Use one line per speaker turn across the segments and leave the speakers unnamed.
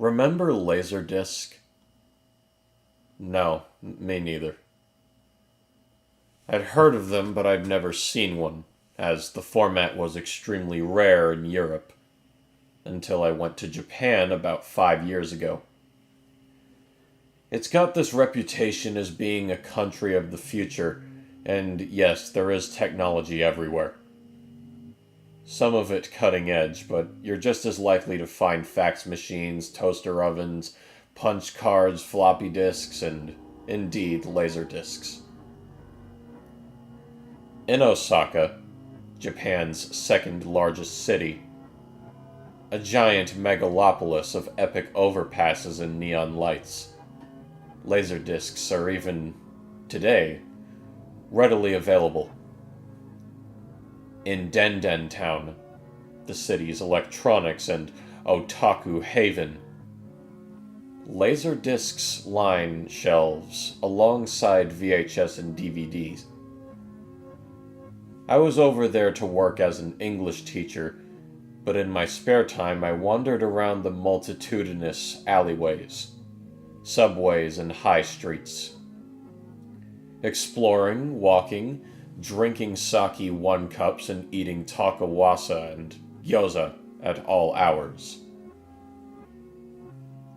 Remember Laserdisc? No, me neither. I'd heard of them, but I'd never seen one, as the format was extremely rare in Europe, until I went to Japan about 5 years ago. It's got this reputation as being a country of the future, and yes, there is technology everywhere. Some of it cutting edge, but you're just as likely to find fax machines, toaster ovens, punch cards, floppy disks, and, indeed, laser discs. In Osaka, Japan's second largest city, a giant megalopolis of epic overpasses and neon lights, laser discs are even, today, readily available. In Denden Town, the city's electronics and otaku haven, Laserdiscs line shelves alongside VHS and DVDs. I was over there to work as an English teacher, but in my spare time I wandered around the multitudinous alleyways, subways, and high streets, exploring, walking, drinking sake one-cups and eating takawasa and gyoza at all hours.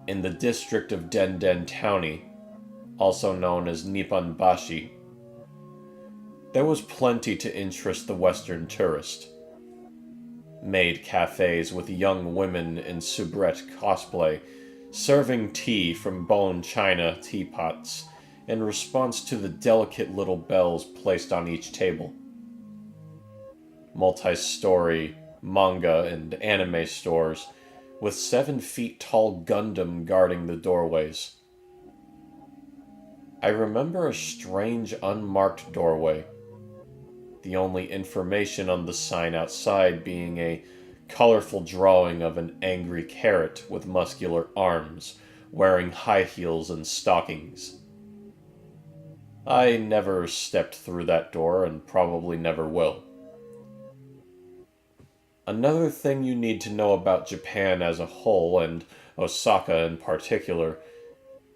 In the district of Denden Townie, also known as Nipponbashi, there was plenty to interest the Western tourist. Maid cafes with young women in soubrette cosplay serving tea from bone china teapots in response to the delicate little bells placed on each table. Multi-story manga and anime stores with 7-feet-tall Gundam guarding the doorways. I remember a strange unmarked doorway, the only information on the sign outside being a colorful drawing of an angry carrot with muscular arms, wearing high heels and stockings. I never stepped through that door and probably never will. Another thing you need to know about Japan as a whole, and Osaka in particular,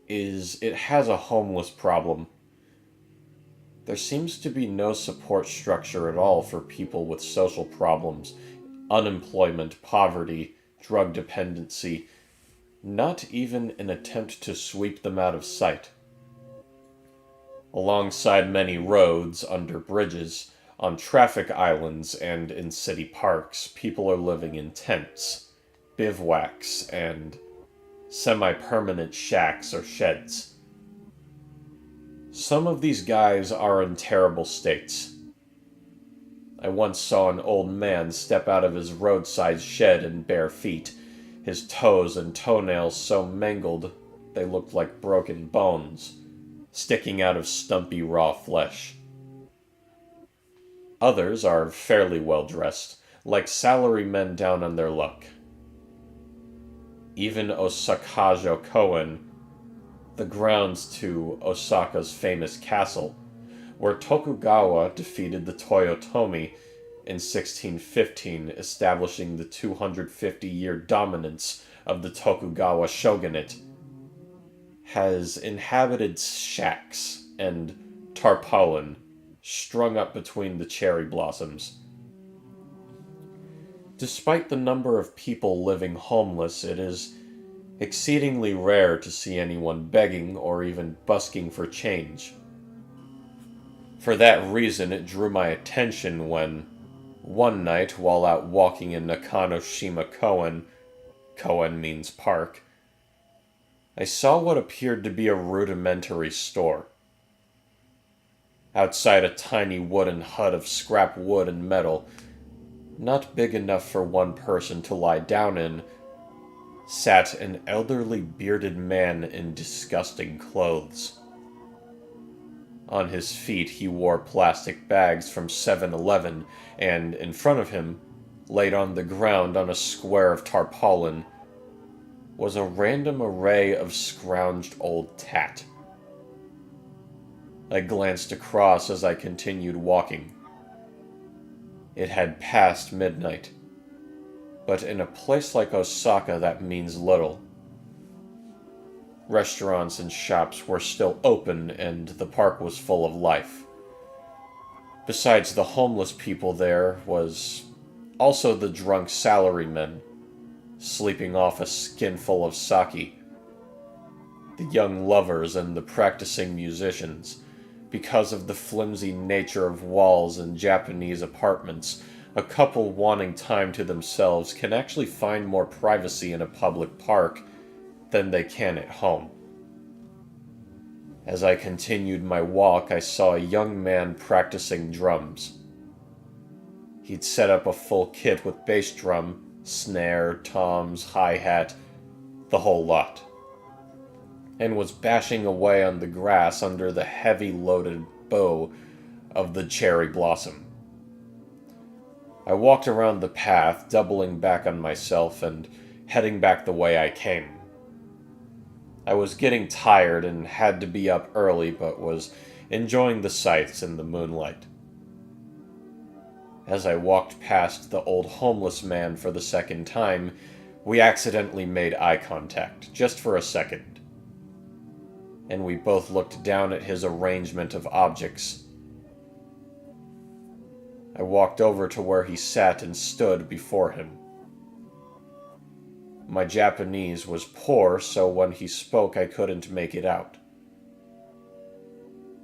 is it has a homeless problem. There seems to be no support structure at all for people with social problems, unemployment, poverty, drug dependency, not even an attempt to sweep them out of sight. Alongside many roads, under bridges, on traffic islands, and in city parks, people are living in tents, bivouacs, and semi-permanent shacks or sheds. Some of these guys are in terrible states. I once saw an old man step out of his roadside shed in bare feet, his toes and toenails so mangled they looked like broken bones, sticking out of stumpy raw flesh. Others are fairly well dressed, like salarymen down on their luck. Even Osakajo Koen, the grounds to Osaka's famous castle, where Tokugawa defeated the Toyotomi in 1615, establishing the 250-year dominance of the Tokugawa shogunate, has inhabited shacks and tarpaulin strung up between the cherry blossoms. Despite the number of people living homeless, it is exceedingly rare to see anyone begging or even busking for change. For that reason, it drew my attention when, one night while out walking in Nakanoshima Koen, Koen means park, I saw what appeared to be a rudimentary store. Outside a tiny wooden hut of scrap wood and metal, not big enough for one person to lie down in, sat an elderly bearded man in disgusting clothes. On his feet he wore plastic bags from 7-Eleven, and in front of him, laid on the ground on a square of tarpaulin, was a random array of scrounged old tat. I glanced across as I continued walking. It had passed midnight, but in a place like Osaka that means little. Restaurants and shops were still open, and the park was full of life. Besides the homeless people, there was also the drunk salarymen, sleeping off a skinful of sake, the young lovers and the practicing musicians. Because of the flimsy nature of walls in Japanese apartments, a couple wanting time to themselves can actually find more privacy in a public park than they can at home. As I continued my walk, I saw a young man practicing drums. He'd set up a full kit with bass drum, snare, toms, hi-hat, the whole lot, and was bashing away on the grass under the heavy loaded bow of the cherry blossom. I walked around the path, doubling back on myself and heading back the way I came. I was getting tired and had to be up early, but was enjoying the sights in the moonlight. As I walked past the old homeless man for the second time, we accidentally made eye contact, just for a second, and we both looked down at his arrangement of objects. I walked over to where he sat and stood before him. My Japanese was poor, so when he spoke I couldn't make it out.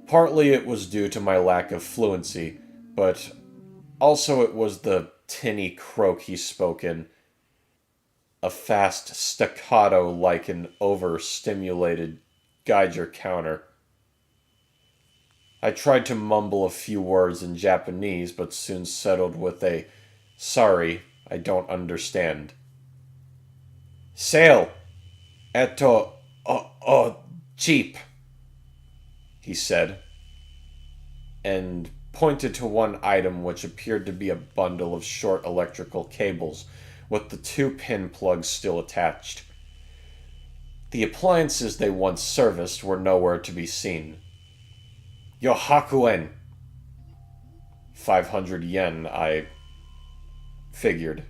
Partly it was due to my lack of fluency, but also it was the tinny croak he spoke in, a fast staccato like an overstimulated Geiger counter. I tried to mumble a few words in Japanese, but soon settled with a, "Sorry, I don't understand." "Sale! Cheap," he said, and pointed to one item which appeared to be a bundle of short electrical cables with the 2 pin plugs still attached. The appliances they once serviced were nowhere to be seen. "Yohakuen." 500 yen, I figured.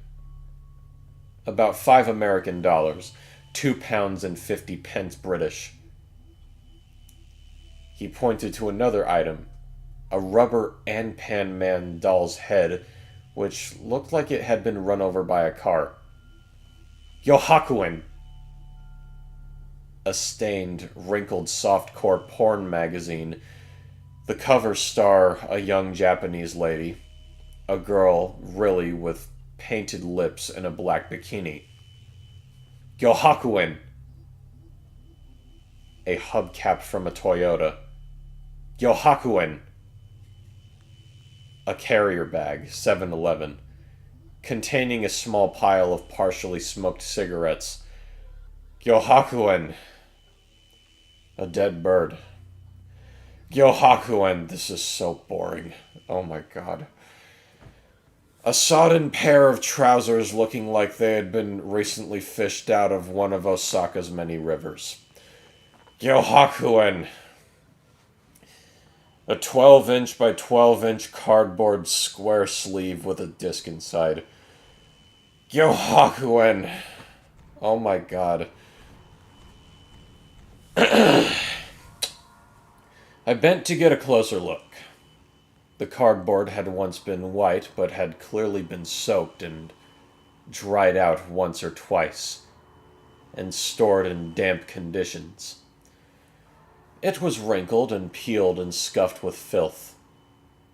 About $5 American, £2 and 50 pence British. He pointed to another item, a rubber Anpan Man doll's head, which looked like it had been run over by a car. "Yohakuen." A stained, wrinkled softcore porn magazine. The cover star, a young Japanese lady. A girl, really, with painted lips and a black bikini. "Yohakuen." A hubcap from a Toyota. "Yohakuen." A carrier bag, 7-Eleven, containing a small pile of partially smoked cigarettes. "Yohakuen." A dead bird. "Yohakuen, this is so boring. Oh my god." A sodden pair of trousers looking like they had been recently fished out of one of Osaka's many rivers. "Yohakuen." A 12-inch by 12-inch cardboard square sleeve with a disc inside. "Yohakuen." Oh my god. I bent to get a closer look. The cardboard had once been white, but had clearly been soaked and dried out once or twice, and stored in damp conditions. It was wrinkled and peeled and scuffed with filth.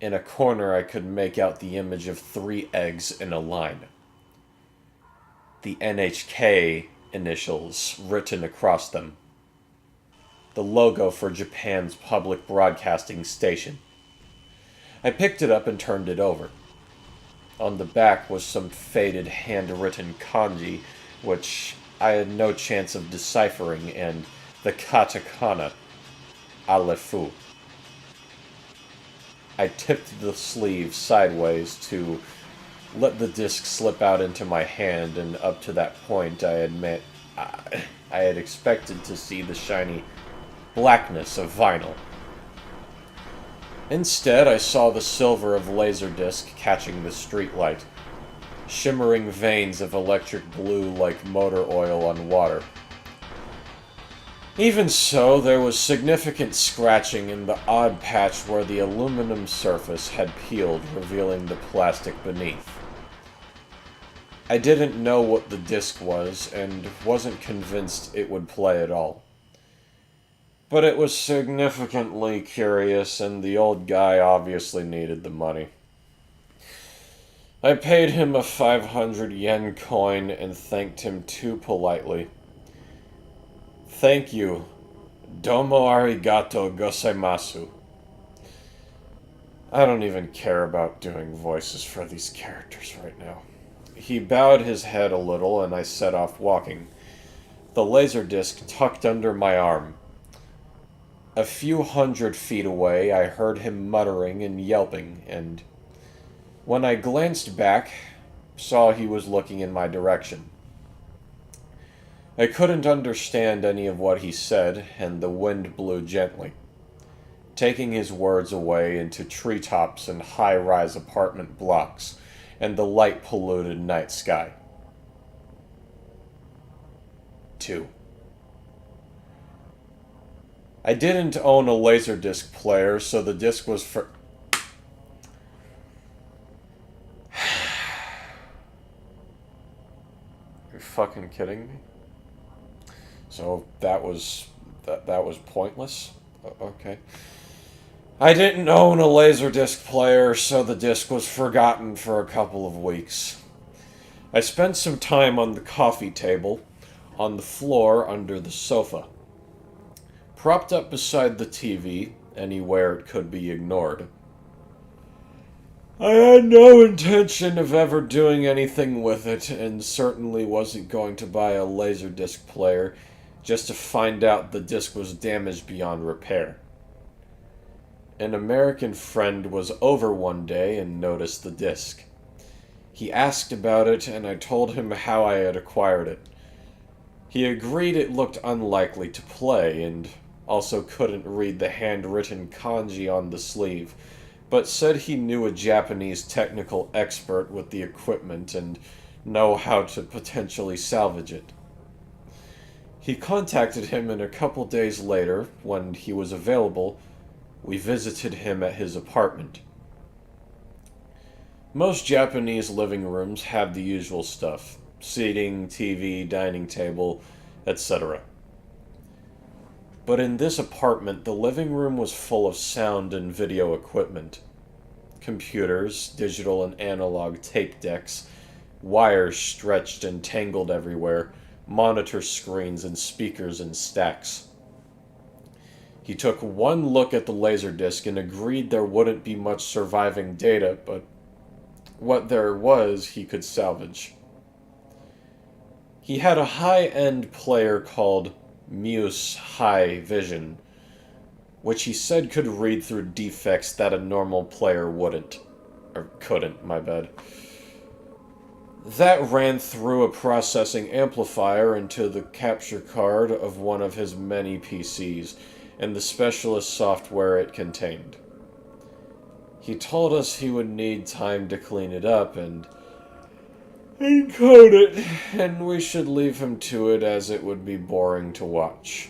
In a corner I could make out the image of 3 eggs in a line. The NHK initials written across them. The logo for Japan's public broadcasting station. I picked it up and turned it over. On the back was some faded handwritten kanji, which I had no chance of deciphering, and the katakana, ALF. I tipped the sleeve sideways to let the disc slip out into my hand, and up to that point I had expected to see the shiny blackness of vinyl. Instead, I saw the silver of Laserdisc catching the streetlight, shimmering veins of electric blue like motor oil on water. Even so, there was significant scratching in the odd patch where the aluminum surface had peeled, revealing the plastic beneath. I didn't know what the disc was, and wasn't convinced it would play at all. But it was significantly curious, and the old guy obviously needed the money. I paid him a 500 yen coin and thanked him too politely. Thank you. Domo arigato gozaimasu. I don't even care about doing voices for these characters right now. He bowed his head a little, and I set off walking, the laser disc tucked under my arm. A few 100 feet away, I heard him muttering and yelping, and when I glanced back, saw he was looking in my direction. I couldn't understand any of what he said, and the wind blew gently, taking his words away into treetops and high-rise apartment blocks and the light-polluted night sky. 2. I didn't own a Laserdisc player, so the disc was for... You're fucking kidding me? So that was pointless? Okay. I didn't own a Laserdisc player, so the disc was forgotten for a couple of weeks. I spent some time on the coffee table, on the floor under the sofa, propped up beside the TV, anywhere it could be ignored. I had no intention of ever doing anything with it, and certainly wasn't going to buy a Laserdisc player just to find out the disc was damaged beyond repair. An American friend was over one day and noticed the disc. He asked about it, and I told him how I had acquired it. He agreed it looked unlikely to play, and also couldn't read the handwritten kanji on the sleeve, but said he knew a Japanese technical expert with the equipment and know how to potentially salvage it. He contacted him, and a couple days later, when he was available, we visited him at his apartment. Most Japanese living rooms have the usual stuff: seating, TV, dining table, etc. But in this apartment, the living room was full of sound and video equipment. Computers, digital and analog tape decks, wires stretched and tangled everywhere, monitor screens and speakers in stacks. He took one look at the Laserdisc and agreed there wouldn't be much surviving data, but what there was, he could salvage. He had a high-end player called Muse High Vision, which he said could read through defects that a normal player wouldn't. Or couldn't, my bad. That ran through a processing amplifier into the capture card of one of his many PCs, and the specialist software it contained. He told us he would need time to clean it up and encode it, and we should leave him to it as it would be boring to watch.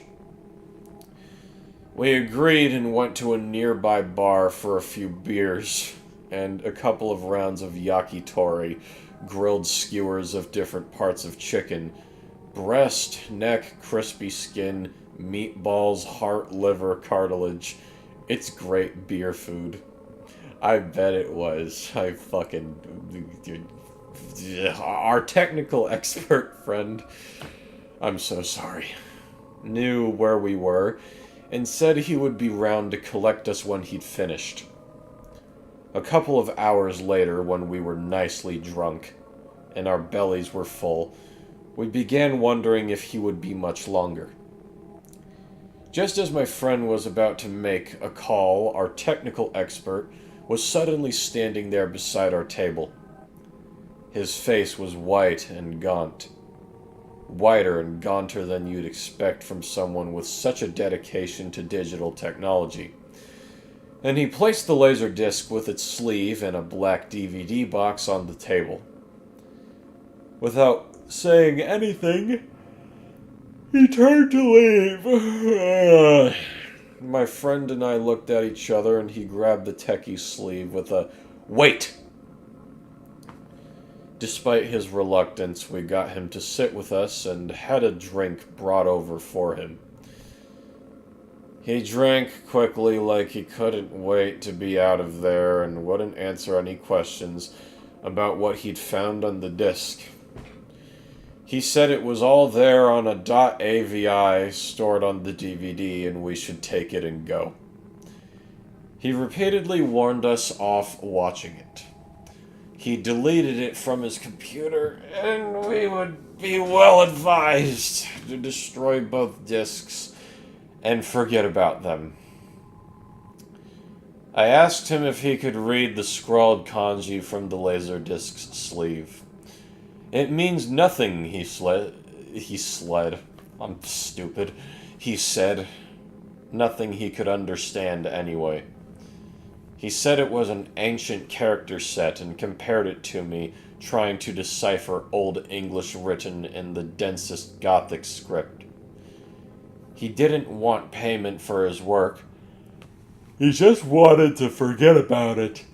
We agreed and went to a nearby bar for a few beers and a couple of rounds of yakitori, grilled skewers of different parts of chicken, breast, neck, crispy skin, meatballs, heart, liver, cartilage. It's great beer food. I bet it was. Our technical expert friend, I'm so sorry, knew where we were and said he would be round to collect us when he'd finished. A couple of hours later, when we were nicely drunk and our bellies were full, we began wondering if he would be much longer. Just as my friend was about to make a call, our technical expert was suddenly standing there beside our table. His face was white and gaunt. Whiter and gaunter than you'd expect from someone with such a dedication to digital technology. And he placed the laser disc with its sleeve and a black DVD box on the table. Without saying anything, He turned to leave. My friend and I looked at each other, and he grabbed the techie's sleeve with a, "Wait!" Despite his reluctance, we got him to sit with us and had a drink brought over for him. He drank quickly like he couldn't wait to be out of there and wouldn't answer any questions about what he'd found on the disc. He said it was all there on a .avi stored on the DVD and we should take it and go. He repeatedly warned us off watching it. He deleted it from his computer, and we would be well advised to destroy both discs and forget about them. I asked him if he could read the scrawled kanji from the Laserdisc's sleeve. It means nothing, he said. Nothing he could understand anyway. He said it was an ancient character set and compared it to me trying to decipher Old English written in the densest Gothic script. He didn't want payment for his work. He just wanted to forget about it.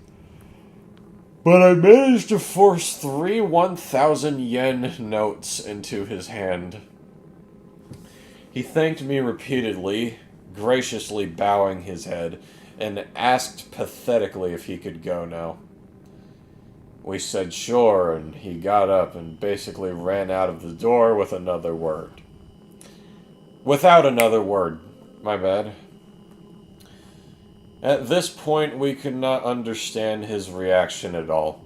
But I managed to force 3 1,000 yen notes into his hand. He thanked me repeatedly, graciously bowing his head, and asked pathetically if he could go now. We said sure, and he got up and basically ran out of the door with another word. Without another word. My bad. At this point, we could not understand his reaction at all.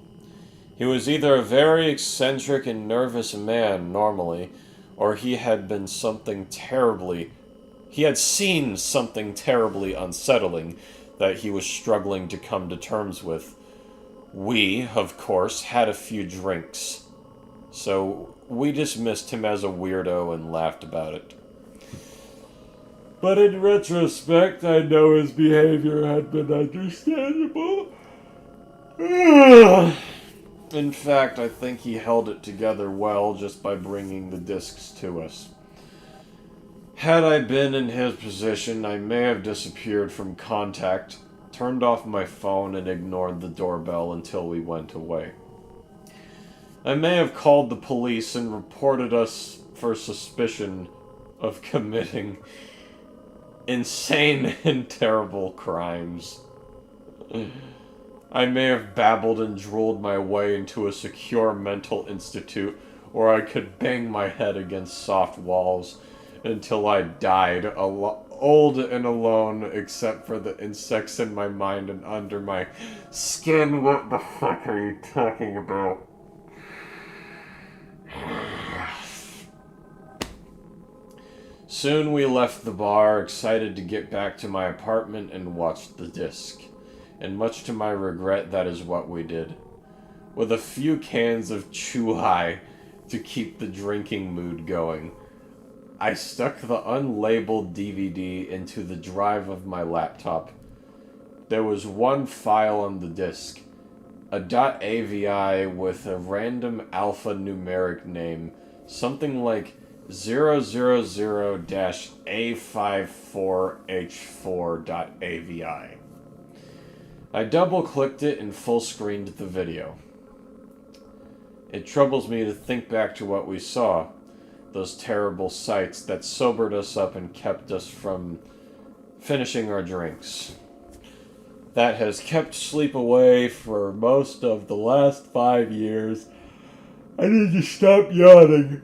He was either a very eccentric and nervous man normally, or he had seen something terribly unsettling that he was struggling to come to terms with. We, of course, had a few drinks, so we dismissed him as a weirdo and laughed about it. But in retrospect, I know his behavior had been understandable. In fact, I think he held it together well just by bringing the discs to us. Had I been in his position, I may have disappeared from contact, turned off my phone, and ignored the doorbell until we went away. I may have called the police and reported us for suspicion of committing insane and terrible crimes. I may have babbled and drooled my way into a secure mental institute where I could bang my head against soft walls until I died, old and alone, except for the insects in my mind and under my skin. What the fuck are you talking about? Soon we left the bar, excited to get back to my apartment and watch the disc. And much to my regret, that is what we did. With a few cans of Chuhai to keep the drinking mood going, I stuck the unlabeled DVD into the drive of my laptop. There was one file on the disc, a .avi with a random alphanumeric name, something like 000-A54H4.avi. I double-clicked it and full-screened the video. It troubles me to think back to what we saw, those terrible sights that sobered us up and kept us from finishing our drinks. That has kept sleep away for most of the last 5 years. I need to stop yawning.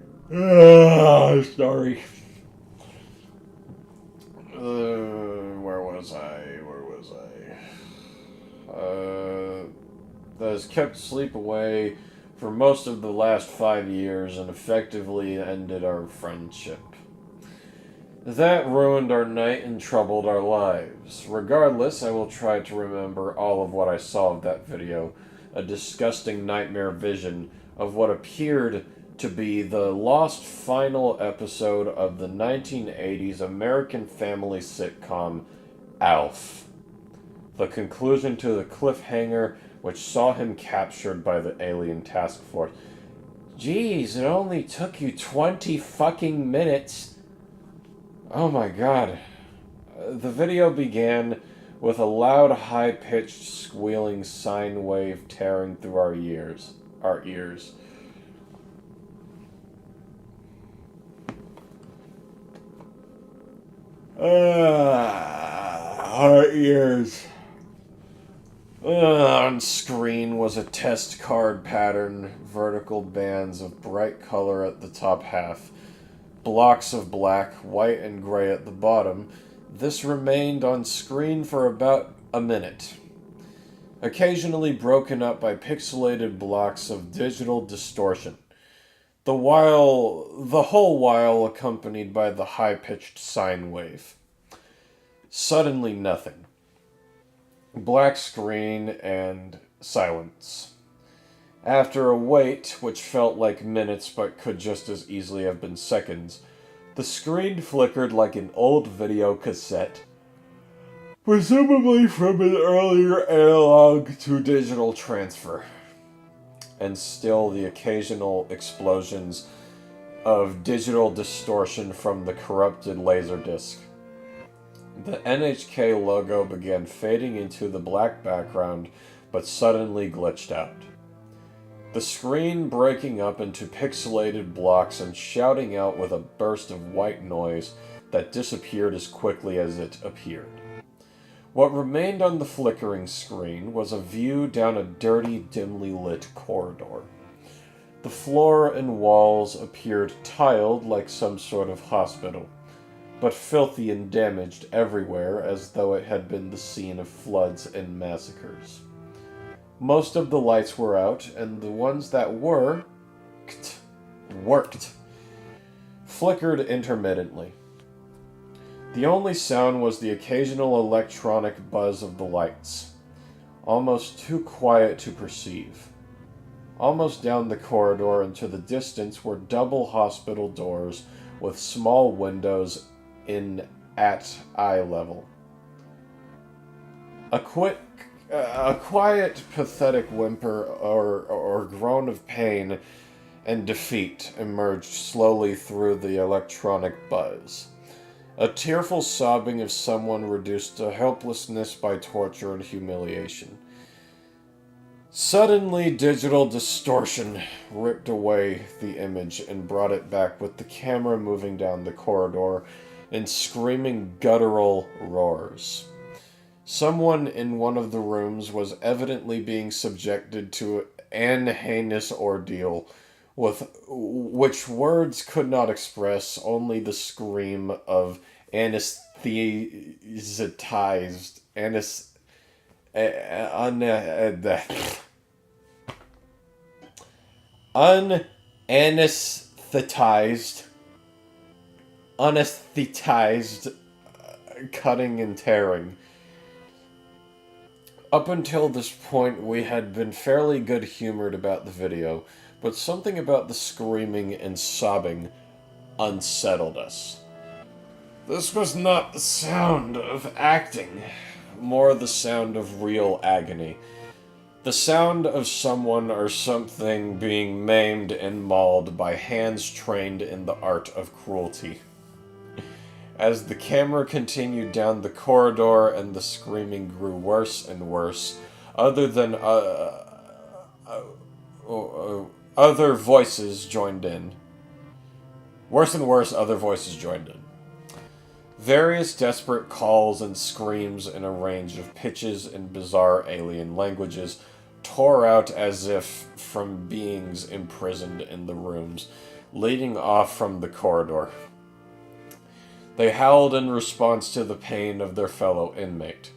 Sorry. Where was I? That has kept sleep away for most of the last 5 years and effectively ended our friendship. That ruined our night and troubled our lives. Regardless, I will try to remember all of what I saw of that video, a disgusting nightmare vision of what appeared to be the lost final episode of the 1980s American family sitcom ALF. The conclusion to the cliffhanger which saw him captured by the alien task force. Geez, it only took you 20 fucking minutes. Oh my god. The video began with a loud, high-pitched, squealing sine wave tearing through our ears. Our ears. On screen was a test card pattern, vertical bands of bright color at the top half, blocks of black, white, and gray at the bottom. This remained on screen for about a minute, occasionally broken up by pixelated blocks of digital distortion, the whole while accompanied by the high-pitched sine wave. Suddenly nothing. Black screen and silence. After a wait, which felt like minutes but could just as easily have been seconds, the screen flickered like an old video cassette, presumably from an earlier analog to digital transfer. And still the occasional explosions of digital distortion from the corrupted laserdisc. The NHK logo began fading into the black background, but suddenly glitched out. The screen breaking up into pixelated blocks and shouting out with a burst of white noise that disappeared as quickly as it appeared. What remained on the flickering screen was a view down a dirty, dimly lit corridor. The floor and walls appeared tiled like some sort of hospital, but filthy and damaged everywhere as though it had been the scene of floods and massacres. Most of the lights were out, and the ones that worked, flickered intermittently. The only sound was the occasional electronic buzz of the lights, almost too quiet to perceive. Almost down the corridor into the distance were double hospital doors with small windows in at eye level. A quiet, pathetic whimper or groan of pain and defeat emerged slowly through the electronic buzz. A tearful sobbing of someone reduced to helplessness by torture and humiliation. Suddenly, digital distortion ripped away the image and brought it back with the camera moving down the corridor in screaming guttural roars. Someone in one of the rooms was evidently being subjected to an heinous ordeal, with which words could not express, only the scream of anesthetized cutting and tearing. Up until this point, we had been fairly good-humored about the video, but something about the screaming and sobbing unsettled us. This was not the sound of acting, more the sound of real agony. The sound of someone or something being maimed and mauled by hands trained in the art of cruelty. As the camera continued down the corridor and the screaming grew worse and worse, other voices joined in. Worse and worse, other voices joined in. Various desperate calls and screams in a range of pitches and bizarre alien languages tore out as if from beings imprisoned in the rooms leading off from the corridor. They howled in response to the pain of their fellow inmate.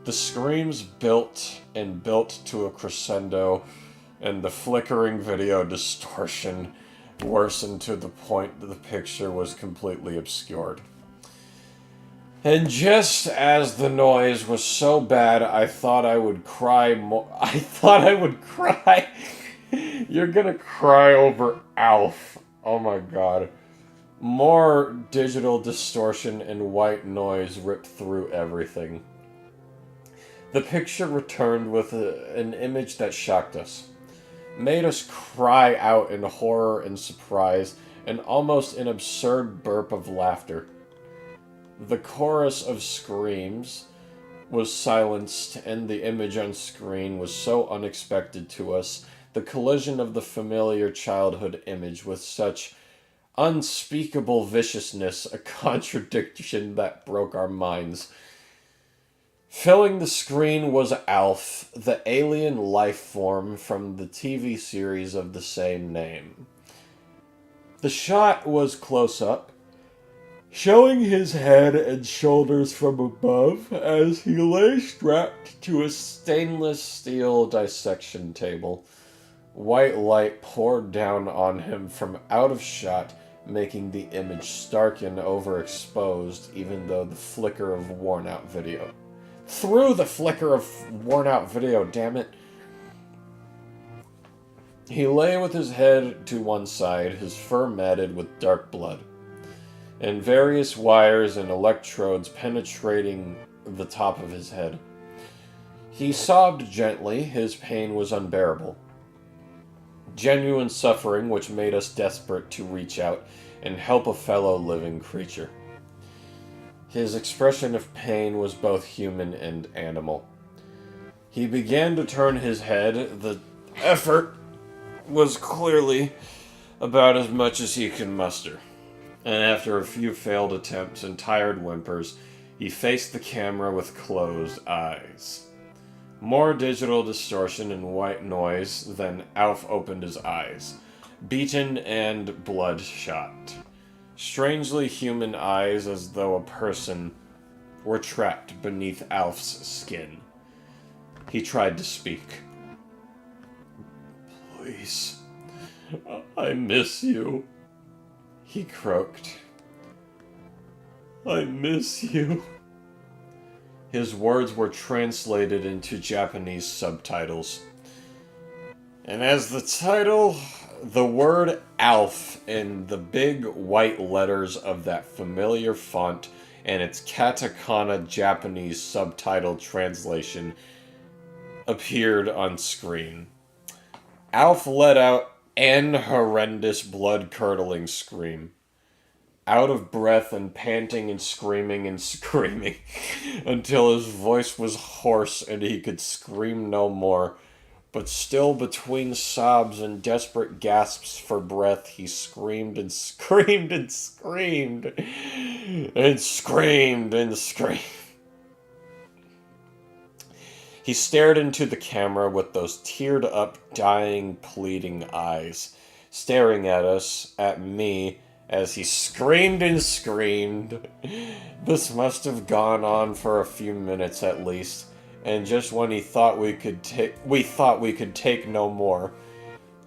The screams built and built to a crescendo, and the flickering video distortion worsened to the point that the picture was completely obscured. And just as the noise was so bad, I thought I would cry more. I thought I would cry. You're gonna cry over ALF. Oh my god. More digital distortion and white noise ripped through everything. The picture returned with an image that shocked us, made us cry out in horror and surprise, and almost an absurd burp of laughter. The chorus of screams was silenced, and the image on screen was so unexpected to us. The collision of the familiar childhood image with such unspeakable viciousness, a contradiction that broke our minds. Filling the screen was ALF, the alien life form from the TV series of the same name. The shot was close up, showing his head and shoulders from above as he lay strapped to a stainless steel dissection table. White light poured down on him from out of shot, making the image stark and overexposed, even though the flicker of worn-out video. Through the flicker of worn-out video, damn it! He lay with his head to one side, his fur matted with dark blood, and various wires and electrodes penetrating the top of his head. He sobbed gently, his pain was unbearable. Genuine suffering which made us desperate to reach out and help a fellow living creature. His expression of pain was both human and animal. He began to turn his head. The effort was clearly about as much as he could muster. And after a few failed attempts and tired whimpers, he faced the camera with closed eyes. More digital distortion and white noise, then Alf opened his eyes, beaten and bloodshot. Strangely human eyes, as though a person were trapped beneath Alf's skin. He tried to speak. "Please, I miss you," he croaked. "I miss you." His words were translated into Japanese subtitles. And as the title, the word ALF in the big white letters of that familiar font and its katakana Japanese subtitle translation appeared on screen. Alf let out an horrendous blood-curdling scream. Out of breath and panting and screaming until his voice was hoarse and he could scream no more. But still between sobs and desperate gasps for breath, he screamed and screamed and screamed and screamed and screamed. He stared into the camera with those teared-up, dying, pleading eyes, staring at us, at me, as he screamed and screamed. This must have gone on for a few minutes at least, and just when we thought we could take no more,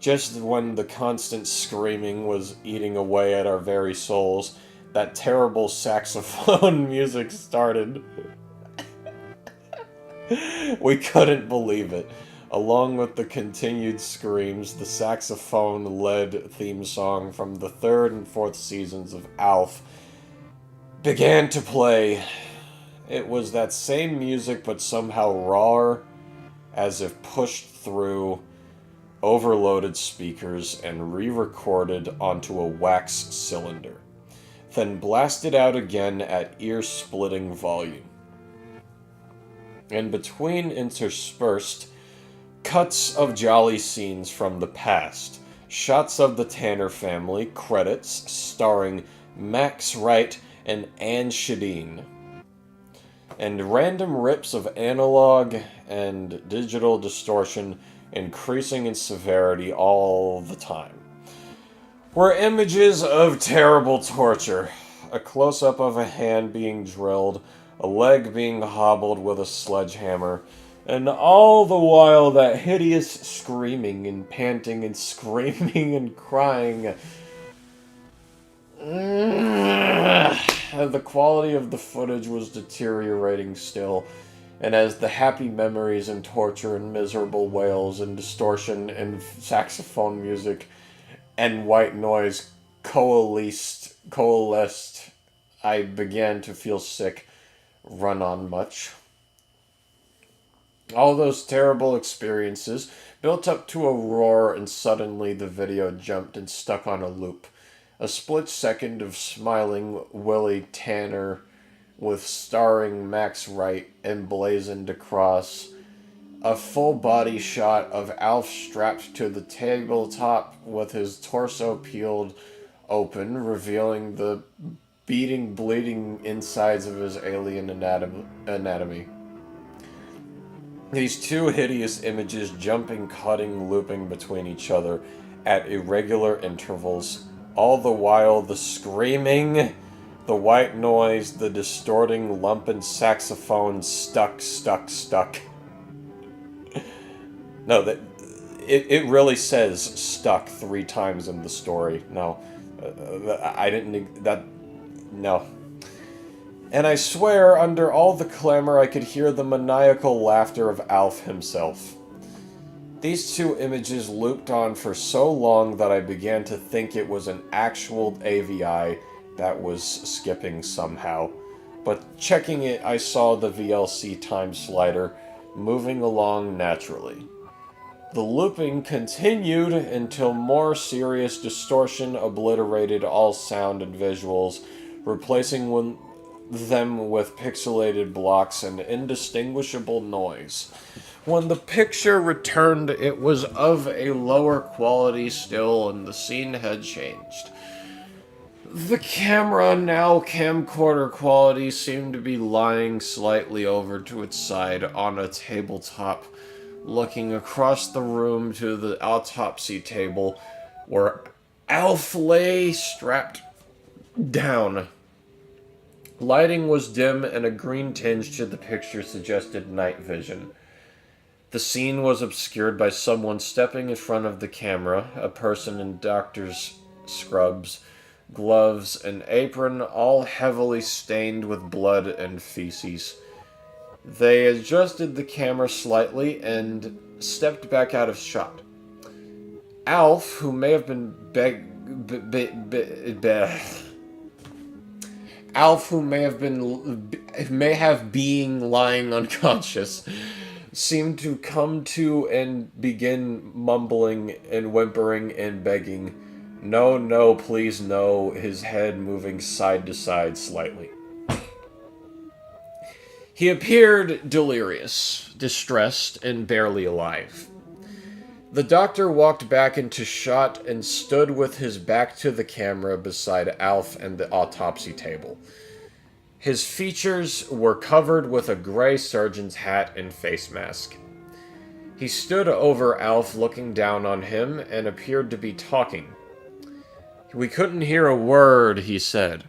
just when the constant screaming was eating away at our very souls, that terrible saxophone music started. We couldn't believe it. Along with the continued screams, the saxophone-led theme song from the 3rd and 4th seasons of ALF began to play. It was that same music, but somehow rawer, as if pushed through overloaded speakers and re-recorded onto a wax cylinder, then blasted out again at ear-splitting volume. And between interspersed cuts of jolly scenes from the past, shots of the Tanner family, credits starring Max Wright and Anne Shadeen, and random rips of analog and digital distortion increasing in severity all the time, were images of terrible torture. A close-up of a hand being drilled, a leg being hobbled with a sledgehammer, and all the while that hideous screaming and panting and screaming and crying. The quality of the footage was deteriorating still, and as the happy memories and torture and miserable wails and distortion and saxophone music and white noise coalesced, I began to feel sick, run on much. All those terrible experiences built up to a roar, and suddenly the video jumped and stuck on a loop. A split second of smiling Willie Tanner with starring Max Wright emblazoned across. A full body shot of Alf strapped to the tabletop with his torso peeled open, revealing the beating, bleeding insides of his alien anatomy. These two hideous images jumping, cutting, looping between each other at irregular intervals, all the while the screaming, the white noise, the distorting, lumping saxophone stuck. No, it really says stuck 3 times in the story. No, I didn't, no. And I swear, under all the clamor, I could hear the maniacal laughter of Alf himself. These two images looped on for so long that I began to think it was an actual AVI that was skipping somehow. But checking it, I saw the VLC time slider moving along naturally. The looping continued until more serious distortion obliterated all sound and visuals, replacing them with pixelated blocks and indistinguishable noise. When the picture returned, it was of a lower quality still, and the scene had changed. The camera, now camcorder quality, seemed to be lying slightly over to its side on a tabletop, looking across the room to the autopsy table, where Alf lay strapped down. Lighting was dim, and a green tinge to the picture suggested night vision. The scene was obscured by someone stepping in front of the camera, a person in doctor's scrubs, gloves, and apron, all heavily stained with blood and feces. They adjusted the camera slightly and stepped back out of shot. Alf, who may have been lying unconscious, seemed to come to and begin mumbling and whimpering and begging, "No, no, please no," his head moving side to side slightly. He appeared delirious, distressed, and barely alive. The doctor walked back into shot and stood with his back to the camera beside Alf and the autopsy table. His features were covered with a gray surgeon's hat and face mask. He stood over Alf, looking down on him, and appeared to be talking. "We couldn't hear a word," he said.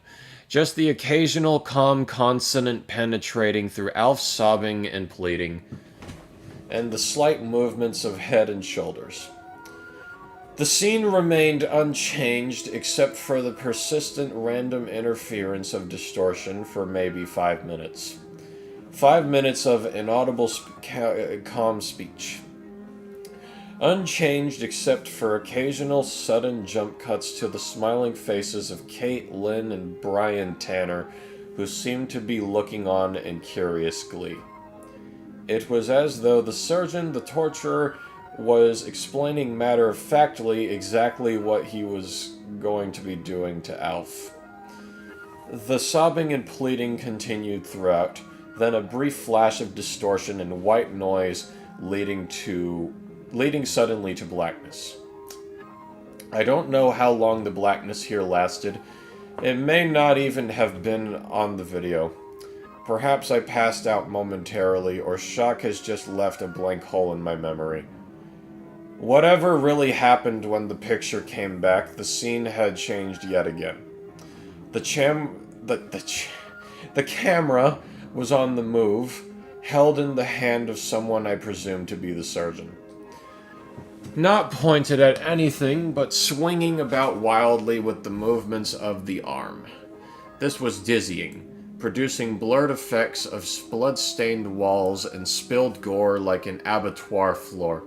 Just the occasional calm consonant penetrating through Alf's sobbing and pleading, and the slight movements of head and shoulders. The scene remained unchanged except for the persistent random interference of distortion for maybe 5 minutes. 5 minutes of inaudible calm speech. Unchanged except for occasional sudden jump cuts to the smiling faces of Kate, Lynn, and Brian Tanner, who seemed to be looking on in curious glee. It was as though the surgeon, the torturer, was explaining matter-of-factly exactly what he was going to be doing to Alf. The sobbing and pleading continued throughout, then a brief flash of distortion and white noise leading suddenly to blackness. I don't know how long the blackness here lasted. It may not even have been on the video. Perhaps I passed out momentarily, or shock has just left a blank hole in my memory. Whatever really happened when the picture came back, the scene had changed yet again. The camera was on the move, held in the hand of someone I presumed to be the surgeon. Not pointed at anything, but swinging about wildly with the movements of the arm. This was dizzying, producing blurred effects of blood-stained walls and spilled gore like an abattoir floor.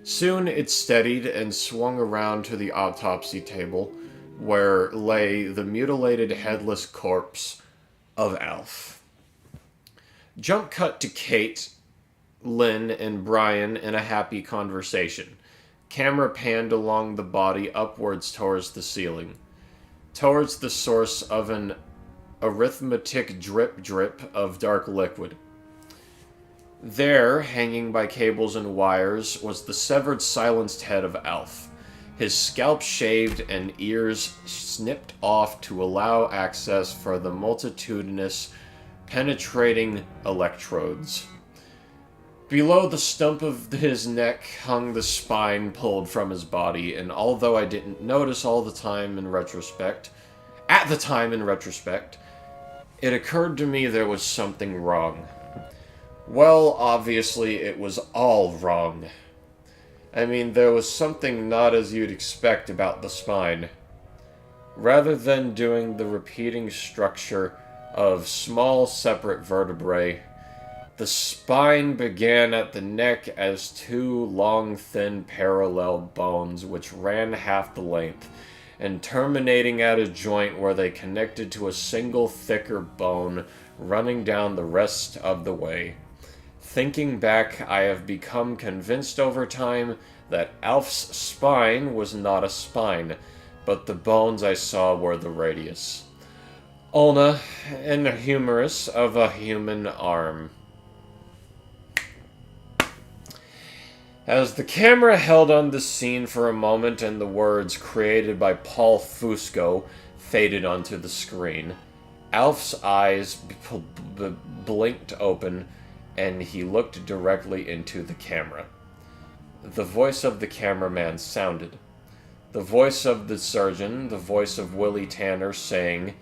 Soon it steadied and swung around to the autopsy table, where lay the mutilated headless corpse of Alf. Jump cut to Kate, Lynn, and Brian in a happy conversation. Camera panned along the body upwards towards the ceiling, towards the source of an arithmetic drip of dark liquid. There, hanging by cables and wires, was the severed, silenced head of ALF, his scalp shaved and ears snipped off to allow access for the multitudinous, penetrating electrodes. Below the stump of his neck hung the spine pulled from his body, and although I didn't notice at the time in retrospect, it occurred to me there was something wrong. Well, obviously, it was all wrong. I mean, there was something not as you'd expect about the spine. Rather than doing the repeating structure of small separate vertebrae, the spine began at the neck as two long, thin, parallel bones which ran half the length, and terminating at a joint where they connected to a single, thicker bone running down the rest of the way. Thinking back, I have become convinced over time that Alf's spine was not a spine, but the bones I saw were the radius, ulna, and humerus of a human arm. As the camera held on the scene for a moment and the words created by Paul Fusco faded onto the screen, Alf's eyes blinked open and he looked directly into the camera. The voice of the cameraman sounded. The voice of the surgeon, the voice of Willie Tanner saying,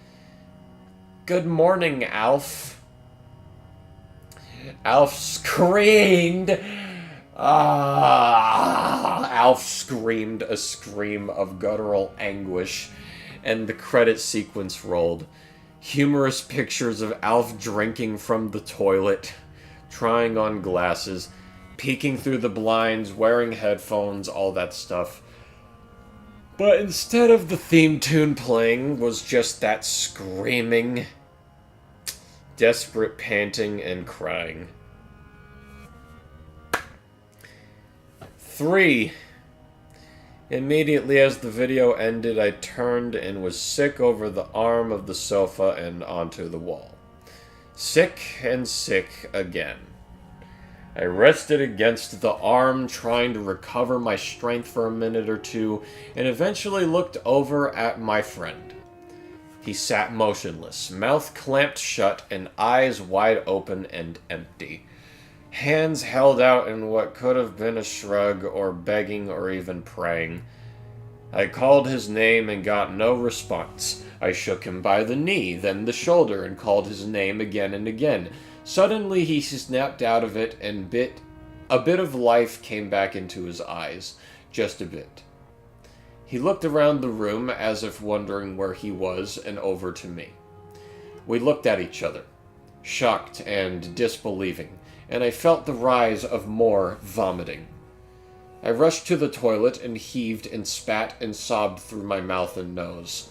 "Good morning, Alf." Alf screamed. Alf screamed a scream of guttural anguish, and the credit sequence rolled. Humorous pictures of Alf drinking from the toilet, trying on glasses, peeking through the blinds, wearing headphones, all that stuff. But instead of the theme tune playing, was just that screaming, desperate panting and crying. 3. Immediately as the video ended, I turned and was sick over the arm of the sofa and onto the wall. Sick and sick again. I rested against the arm, trying to recover my strength for a minute or two, and eventually looked over at my friend. He sat motionless, mouth clamped shut and eyes wide open and empty. Hands held out in what could have been a shrug or begging or even praying. I called his name and got no response. I shook him by the knee, then the shoulder, and called his name again and again. Suddenly he snapped out of it, and a bit of life came back into his eyes. Just a bit. He looked around the room as if wondering where he was, and over to me. We looked at each other, shocked and disbelieving, and I felt the rise of more vomiting. I rushed to the toilet and heaved and spat and sobbed through my mouth and nose.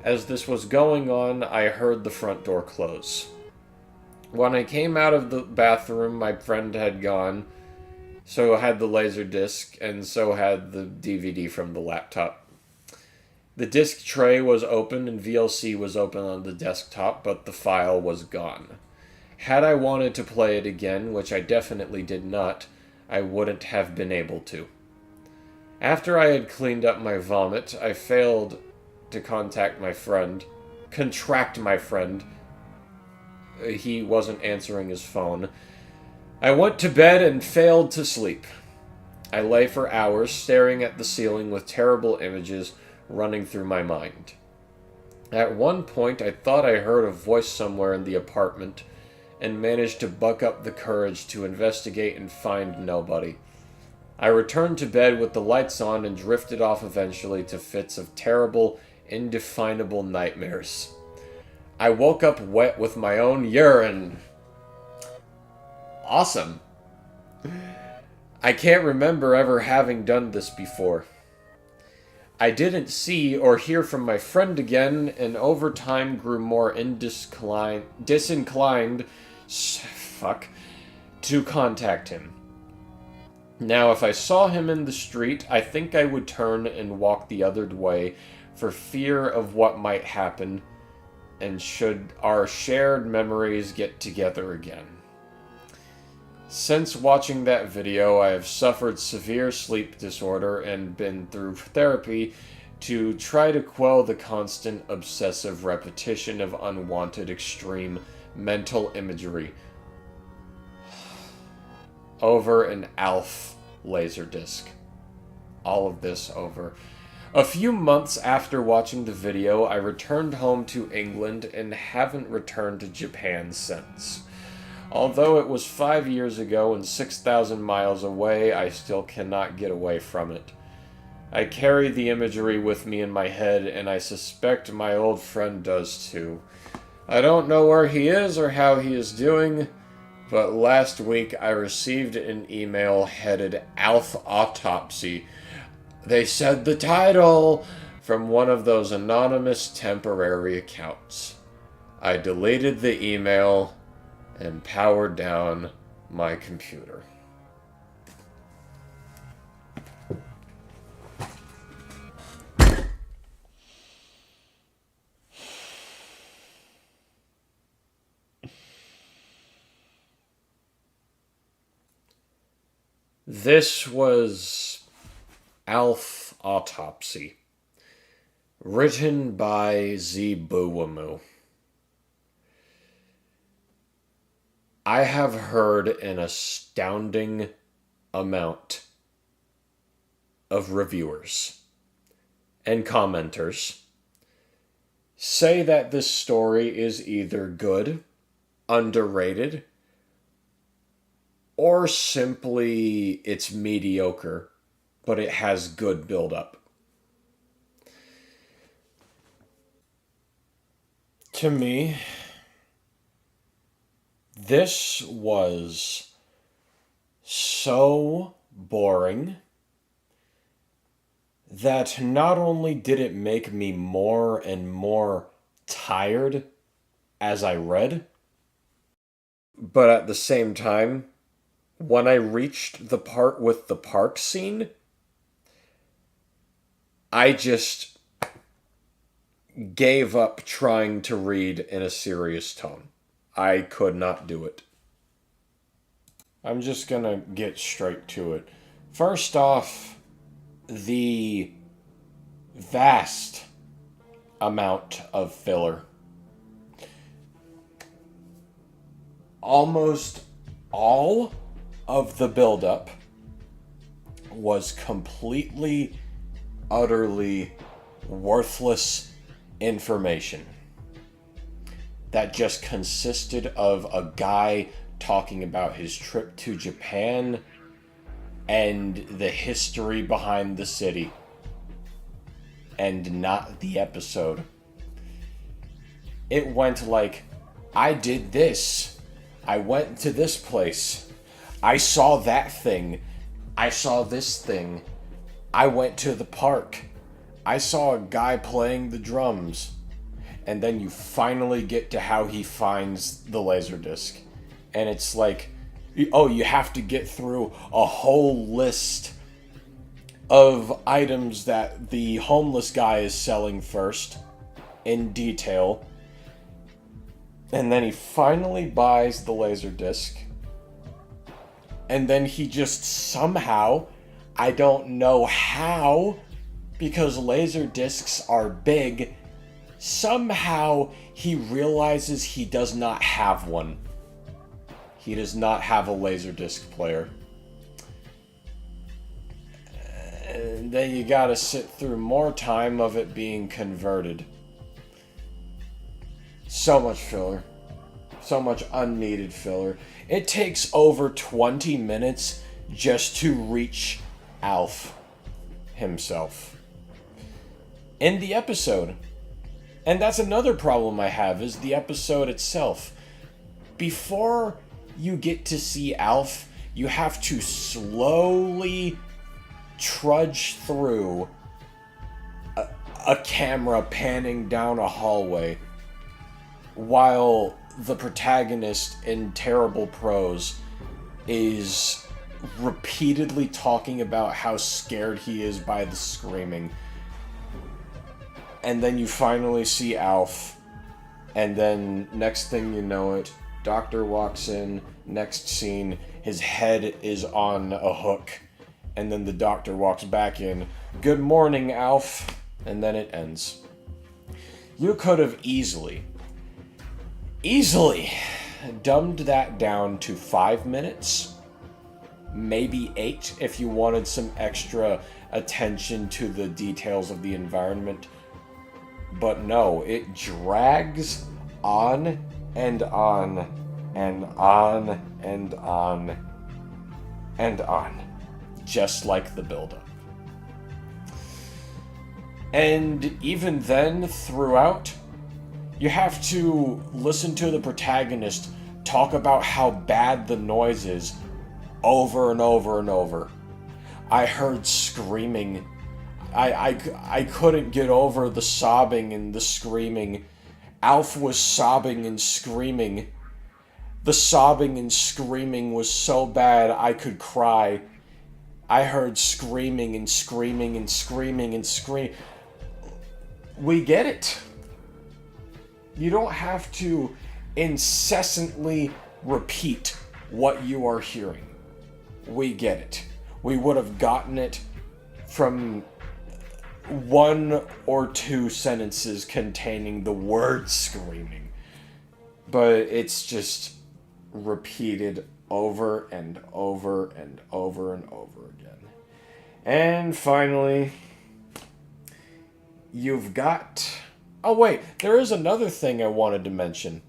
As this was going on, I heard the front door close. When I came out of the bathroom, my friend had gone, so had the Laserdisc, and so had the DVD from the laptop. The disc tray was open and VLC was open on the desktop, but the file was gone. Had I wanted to play it again, which I definitely did not, I wouldn't have been able to. After I had cleaned up my vomit, I failed to contract my friend. He wasn't answering his phone. I went to bed and failed to sleep. I lay for hours staring at the ceiling with terrible images running through my mind. At one point, I thought I heard a voice somewhere in the apartment and managed to buck up the courage to investigate and find nobody. I returned to bed with the lights on and drifted off eventually to fits of terrible, indefinable nightmares. I woke up wet with my own urine. Awesome. I can't remember ever having done this before. I didn't see or hear from my friend again, and over time grew more disinclined to contact him. Now, if I saw him in the street, I think I would turn and walk the other way for fear of what might happen and should our shared memories get together again. Since watching that video, I have suffered severe sleep disorder and been through therapy to try to quell the constant obsessive repetition of unwanted extreme mental imagery over an ALF laserdisc. All of this over. A few months after watching the video, I returned home to England and haven't returned to Japan since. Although it was 5 years ago and 6,000 miles away, I still cannot get away from it. I carry the imagery with me in my head, and I suspect my old friend does too. I don't know where he is or how he is doing, but last week I received an email headed ALF Autopsy. They said the title from one of those anonymous temporary accounts. I deleted the email and powered down my computer. This was ALF Autopsy, written by Zibuwamu. I have heard an astounding amount of reviewers and commenters say that this story is either good, underrated, or simply it's mediocre, but it has good build-up. To me, this was so boring that not only did it make me more and more tired as I read, but at the same time, when I reached the part with the park scene, I just gave up trying to read in a serious tone. I could not do it. I'm just gonna get straight to it. First off, the vast amount of filler. Almost all of the buildup was completely, utterly worthless information that just consisted of a guy talking about his trip to Japan and the history behind the city, and not the episode. It went like, I did this, I went to this place, I saw that thing, I saw this thing, I went to the park, I saw a guy playing the drums. And then you finally get to how he finds the Laserdisc. And it's like, oh, you have to get through a whole list of items that the homeless guy is selling first, in detail. And then he finally buys the Laserdisc. And then he just somehow, I don't know how, because Laserdiscs are big, somehow he realizes he does not have one. He does not have a Laserdisc player. And then you gotta sit through more time of it being converted. So much filler. So much unneeded filler. It takes over 20 minutes just to reach Alf himself. In the episode. And that's another problem I have, is the episode itself. Before you get to see Alf, you have to slowly trudge through a camera panning down a hallway while the protagonist in terrible prose is repeatedly talking about how scared he is by the screaming. And then you finally see Alf, And then next thing you know it, doctor walks in, next scene, his head is on a hook. And then the doctor walks back in, "Good morning, Alf." And then it ends. You could have easily dumbed that down to 5 minutes, maybe 8 if you wanted some extra attention to the details of the environment. But no, it drags on and on and on and on and on, just like the buildup. And even then, throughout, you have to listen to the protagonist talk about how bad the noise is over and over and over. I heard screaming. I couldn't get over the sobbing and the screaming. Alf was sobbing and screaming. The sobbing and screaming was so bad I could cry. I heard screaming and screaming and screaming and scream. We get it. You don't have to incessantly repeat what you are hearing. We get it. We would have gotten it from 1 or 2 sentences containing the word screaming. But it's just repeated over and over and over and over again. And finally, you've got... Oh wait, there is another thing I wanted to mention.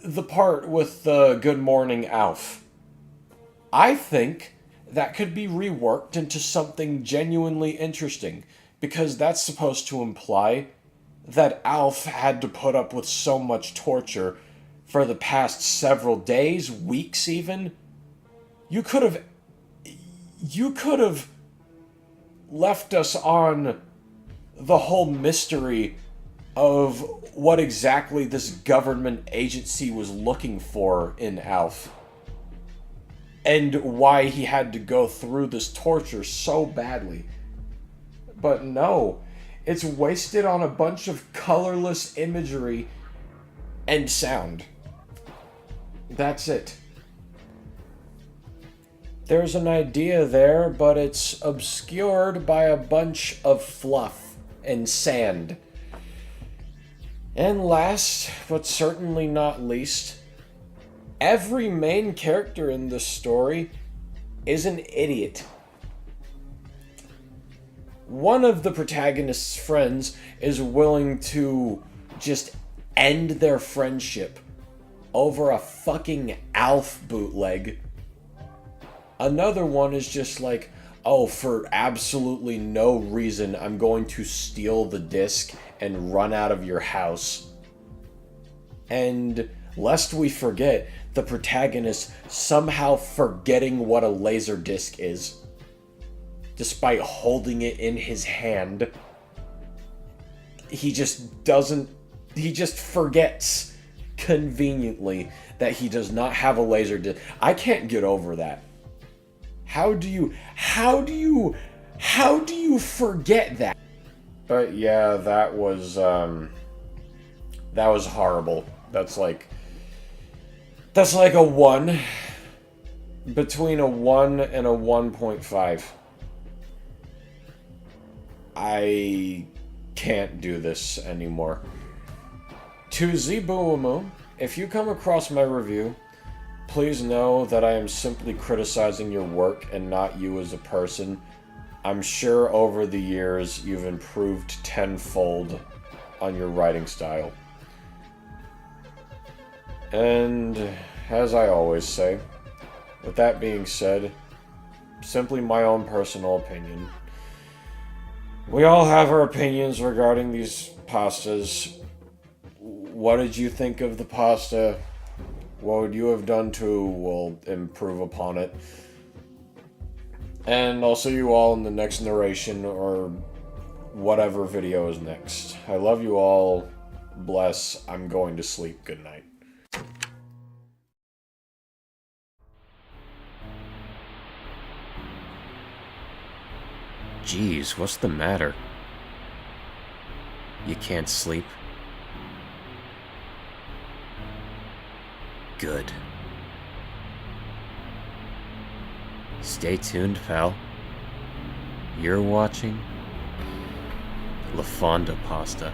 The part with the "Good morning, Alf." I think that could be reworked into something genuinely interesting, because that's supposed to imply that Alf had to put up with so much torture for the past several days, weeks even. You could have left us on the whole mystery of what exactly this government agency was looking for in Alf. And why he had to go through this torture so badly. But no, it's wasted on a bunch of colorless imagery and sound. That's it. There's an idea there, but it's obscured by a bunch of fluff and sand. And last, but certainly not least, every main character in this story is an idiot. One of the protagonist's friends is willing to just end their friendship over a fucking Alf bootleg. Another one is just like, oh, for absolutely no reason, I'm going to steal the disc and run out of your house. And lest we forget, the protagonist somehow forgetting what a laser disc is, despite holding it in his hand. He just forgets conveniently that he does not have a laser disc. I can't get over that. How do you forget that? But yeah, that was horrible. That's like a 1. Between a 1 and a 1.5. I can't do this anymore. To Zibuamu, if you come across my review, please know that I am simply criticizing your work and not you as a person. I'm sure over the years you've improved tenfold on your writing style. And as I always say, with that being said, simply my own personal opinion. We all have our opinions regarding these pastas. What did you think of the pasta? What would you have done to improve upon it? And I'll see you all in the next narration or whatever video is next. I love you all. Bless. I'm going to sleep. Good night. Jeez, what's the matter? You can't sleep?
Good. Stay tuned, pal. You're watching Lafawndapasta.